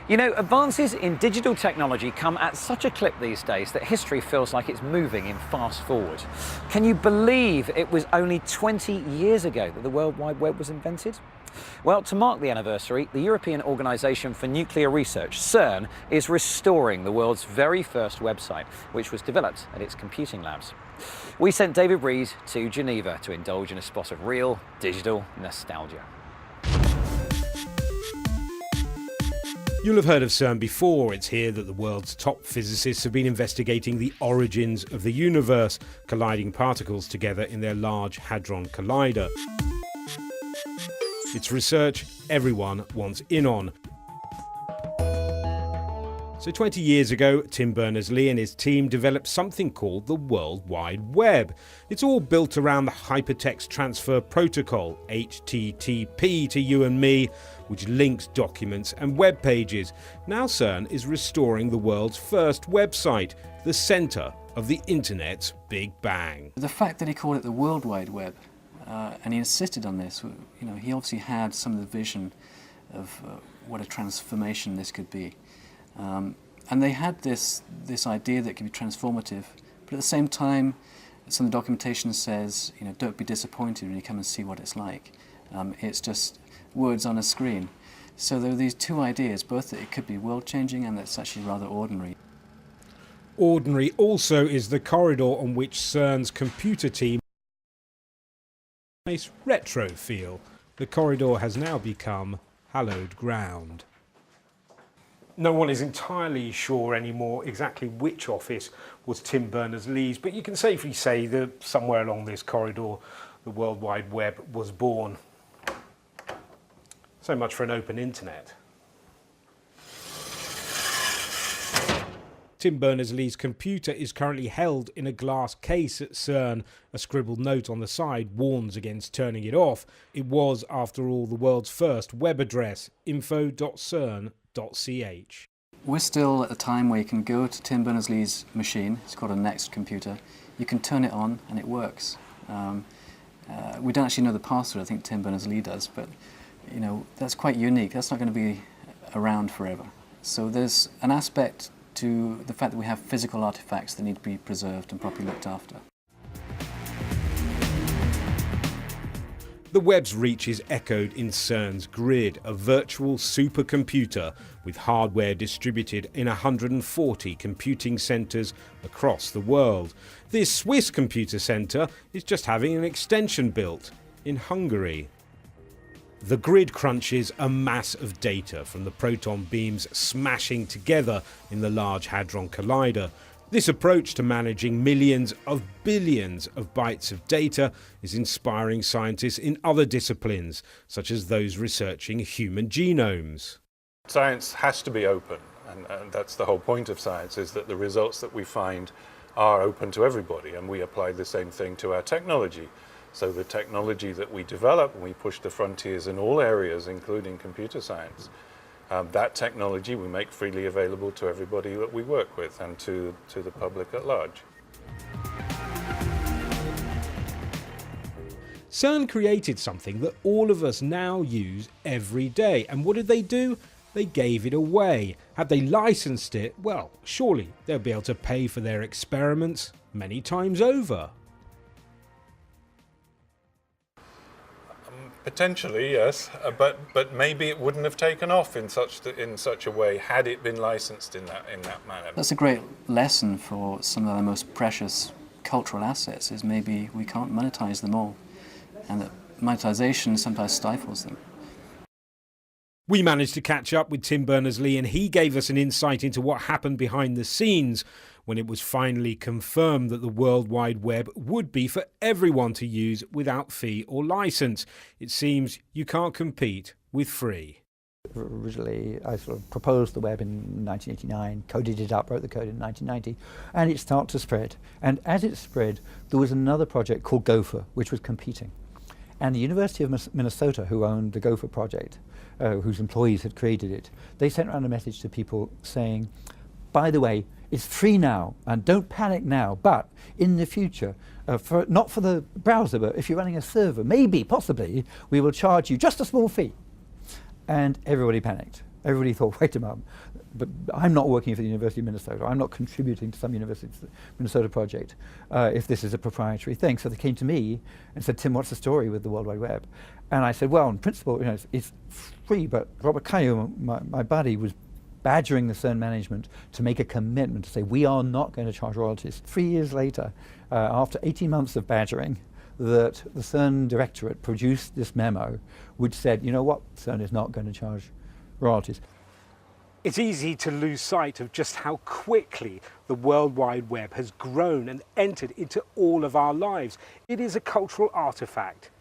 You know, advances in digital technology come at such a clip these days that history feels like it's moving in fast forward. Can you believe it was only 20 years ago that the World Wide Web was invented? Well, to mark the anniversary, the European Organisation for Nuclear Research, CERN, is restoring the world's very first website, which was developed at its computing labs. We sent David Reed to Geneva to indulge in a spot of real digital nostalgia. You'll have heard of CERN before. It's here that the world's top physicists have been investigating the origins of the universe, colliding particles together in their Large Hadron Collider. It's research everyone wants in on. So 20 years ago, Tim Berners-Lee and his team developed something called the World Wide Web. It's all built around the Hypertext Transfer Protocol, HTTP to you and me, which links documents and web pages. Now CERN is restoring the world's first website, the centre of the Internet's Big Bang. The fact that he called it the World Wide Web, and he insisted on this, he obviously had some of the vision of what a transformation this could be. And they had this idea that it could be transformative, but at the same time, some of the documentation says, don't be disappointed when you come and see what it's like. It's just words on a screen. So there are these two ideas, both that it could be world-changing and that it's actually rather ordinary. Ordinary also is the corridor on which CERN's computer team makes retro feel. The corridor has now become hallowed ground. No one is entirely sure anymore exactly which office was Tim Berners-Lee's, but you can safely say that somewhere along this corridor the World Wide Web was born. So much for an open internet. Tim Berners-Lee's computer is currently held in a glass case at CERN. A scribbled note on the side warns against turning it off. It was, after all, the world's first web address, info.cern.ch. We're still at a time where you can go to Tim Berners-Lee's machine, it's called a Next computer, you can turn it on and it works. We don't actually know the password, I think Tim Berners-Lee does, but that's quite unique, that's not going to be around forever. So there's an aspect to the fact that we have physical artifacts that need to be preserved and properly looked after. The web's reach is echoed in CERN's Grid, a virtual supercomputer with hardware distributed in 140 computing centres across the world. This Swiss computer centre is just having an extension built in Hungary. The Grid crunches a mass of data from the proton beams smashing together in the Large Hadron Collider. This approach to managing millions of billions of bytes of data is inspiring scientists in other disciplines, such as those researching human genomes. Science has to be open, and that's the whole point of science, is that the results that we find are open to everybody, and we apply the same thing to our technology. So the technology that we develop, and we push the frontiers in all areas, including computer science, that technology we make freely available to everybody that we work with and to the public at large. CERN created something that all of us now use every day. And what did they do? They gave it away. Had they licensed it, well, surely they'll be able to pay for their experiments many times over. Potentially, yes, but maybe it wouldn't have taken off in such a way had it been licensed in that manner. That's a great lesson for some of our most precious cultural assets, is maybe we can't monetize them all, and that monetization sometimes stifles them. We managed to catch up with Tim Berners-Lee, and he gave us an insight into what happened behind the scenes when it was finally confirmed that the World Wide Web would be for everyone to use without fee or license. It seems you can't compete with free. Originally, I sort of proposed the web in 1989, coded it up, wrote the code in 1990, and it started to spread. And as it spread, there was another project called Gopher, which was competing. And the University of Minnesota, who owned the Gopher project, whose employees had created it, they sent around a message to people saying, by the way, it's free now, and don't panic now, but in the future, not for the browser, but if you're running a server, maybe, possibly, we will charge you just a small fee. And everybody panicked. Everybody thought, wait a minute, but I'm not working for the University of Minnesota. I'm not contributing to some University of Minnesota project if this is a proprietary thing. So they came to me and said, Tim, what's the story with the World Wide Web? And I said, well, in principle, it's free, but Robert Caillou, my buddy, was badgering the CERN management to make a commitment to say, we are not going to charge royalties. 3 years later, after 18 months of badgering, that the CERN directorate produced this memo which said, you know what, CERN is not going to charge royalties. It's easy to lose sight of just how quickly the World Wide Web has grown and entered into all of our lives. It is a cultural artifact.